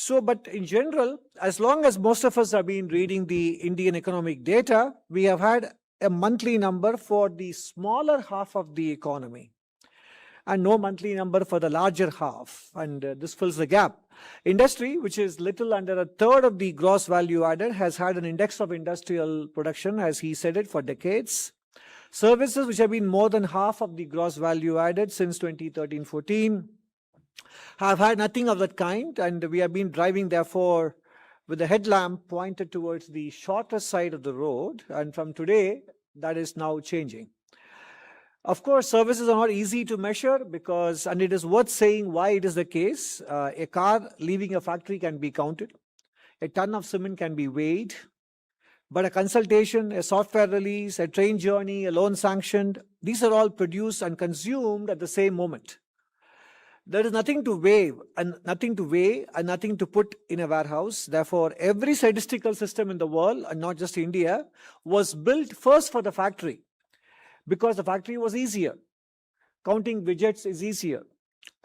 But in general, as long as most of us have been reading the Indian economic data, we have had a monthly number for the smaller half of the economy and no monthly number for the larger half. And this fills the gap. Industry, which is little under a third of the gross value added, has had an index of industrial production, as he said it, for decades. Services, which have been more than half of the gross value added since 2013-14, have had nothing of that kind, and we have been driving, therefore, with the headlamp pointed towards the shorter side of the road, and from today, that is now changing. Of course, services are not easy to measure because, and it is worth saying why it is the case. A car leaving a factory can be counted. A ton of cement can be weighed. But a consultation, a software release, a train journey, a loan sanctioned, these are all produced and consumed at the same moment. There is nothing to weigh and nothing to put in a warehouse. Therefore, every statistical system in the world, and not just India, was built first for the factory because the factory was easier. Counting widgets is easier.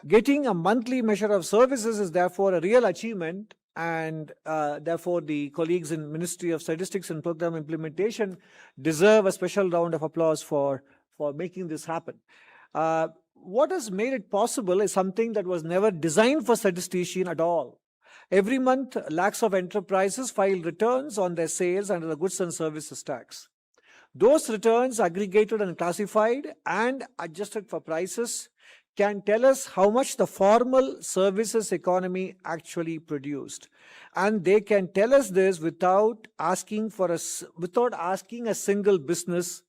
Getting a monthly measure of services is therefore a real achievement, and therefore the colleagues in Ministry of Statistics and Program Implementation deserve a special round of applause for making this happen. What has made it possible is something that was never designed for statistician at all. Every month, lakhs of enterprises file returns on their sales under the goods and services tax. Those returns, aggregated and classified and adjusted for prices, can tell us how much the formal services economy actually produced. And they can tell us this without asking a single business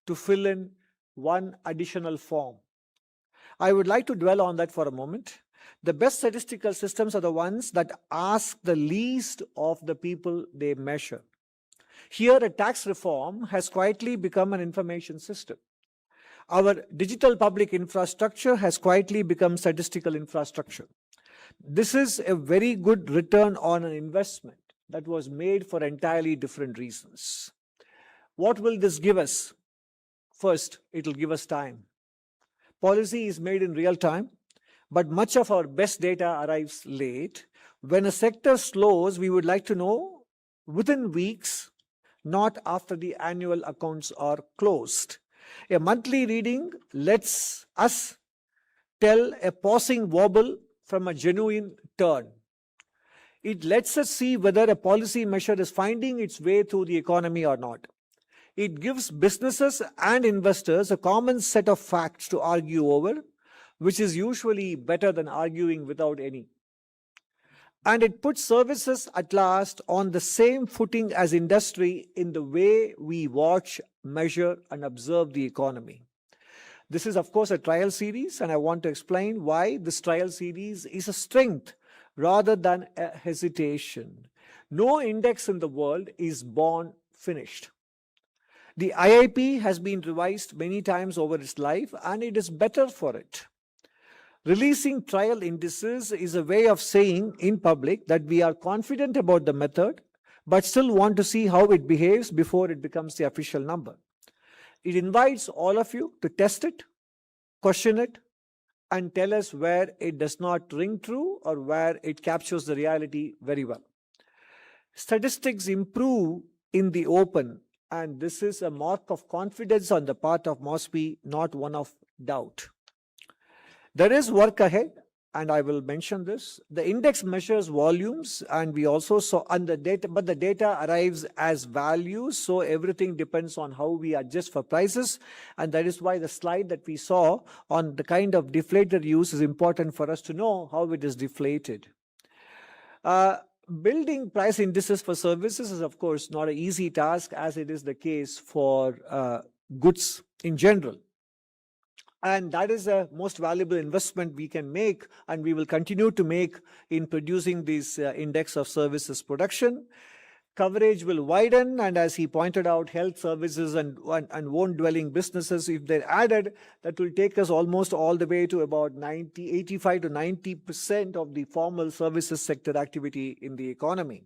to fill in one additional form. I would like to dwell on that for a moment. The best statistical systems are the ones that ask the least of the people they measure. Here, a tax reform has quietly become an information system. Our digital public infrastructure has quietly become statistical infrastructure. This is a very good return on an investment that was made for entirely different reasons. What will this give us? First, it will give us time. Policy is made in real time, but much of our best data arrives late. When a sector slows, we would like to know within weeks, not after the annual accounts are closed. A monthly reading lets us tell a pausing wobble from a genuine turn. It lets us see whether a policy measure is finding its way through the economy or not. It gives businesses and investors a common set of facts to argue over, which is usually better than arguing without any. And it puts services at last on the same footing as industry in the way we watch, measure, and observe the economy. This is, of course, a trial series, and I want to explain why this trial series is a strength rather than a hesitation. No index in the world is born finished. The IIP has been revised many times over its life, and it is better for it. Releasing trial indices is a way of saying in public that we are confident about the method, but still want to see how it behaves before it becomes the official number. It invites all of you to test it, question it, and tell us where it does not ring true or where it captures the reality very well. Statistics improve in the open, and this is a mark of confidence on the part of MOSPI, not one of doubt. There is work ahead, and I will mention this. The index measures volumes, and we also saw on the data, but the data arrives as values, so everything depends on how we adjust for prices, and that is why the slide that we saw on the kind of deflator use is important for us to know how it is deflated. Building price indices for services is, of course, not an easy task, as it is the case for goods in general. And that is the most valuable investment we can make, and we will continue to make in producing this index of services production. Coverage will widen, and as he pointed out, health services and own dwelling businesses, if they're added, that will take us almost all the way to about 85 to 90% of the formal services sector activity in the economy.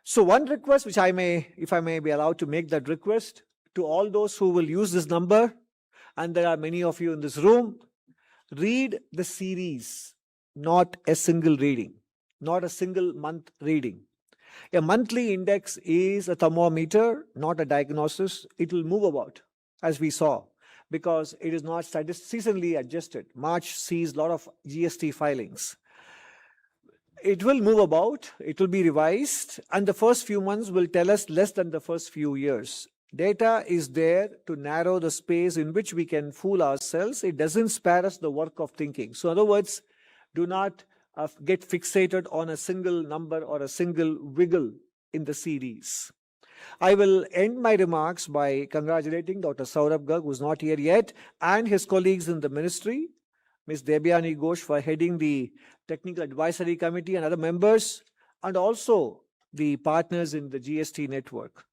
So one request, which if I may be allowed to make that request, to all those who will use this number, and there are many of you in this room, read the series, not a single reading. not a single month reading. A monthly index is a thermometer, not a diagnosis. It will move about, as we saw, because it is not seasonally adjusted. March sees a lot of GST filings. It will move about, it will be revised, and the first few months will tell us less than the first few years. Data is there to narrow the space in which we can fool ourselves. It doesn't spare us the work of thinking. So in other words, do not get fixated on a single number or a single wiggle in the series. I will end my remarks by congratulating Dr. Saurabh Garg, who is not here yet, and his colleagues in the ministry, Ms. Debyani Ghosh for heading the Technical Advisory Committee and other members, and also the partners in the GST network.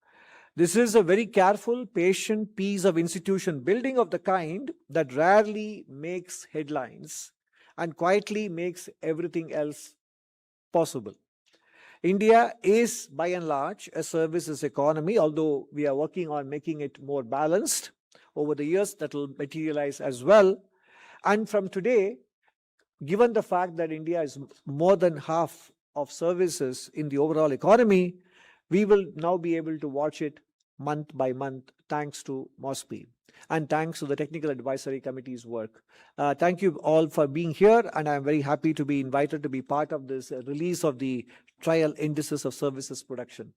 This is a very careful, patient piece of institution building of the kind that rarely makes headlines and quietly makes everything else possible. India is, by and large, a services economy, although we are working on making it more balanced. Over the years, that will materialize as well. And from today, given the fact that India is more than half of services in the overall economy, we will now be able to watch it month by month, thanks to MOSPI and thanks to the Technical Advisory Committee's work. Thank you all for being here, and I'm very happy to be invited to be part of this release of the trial indices of services production.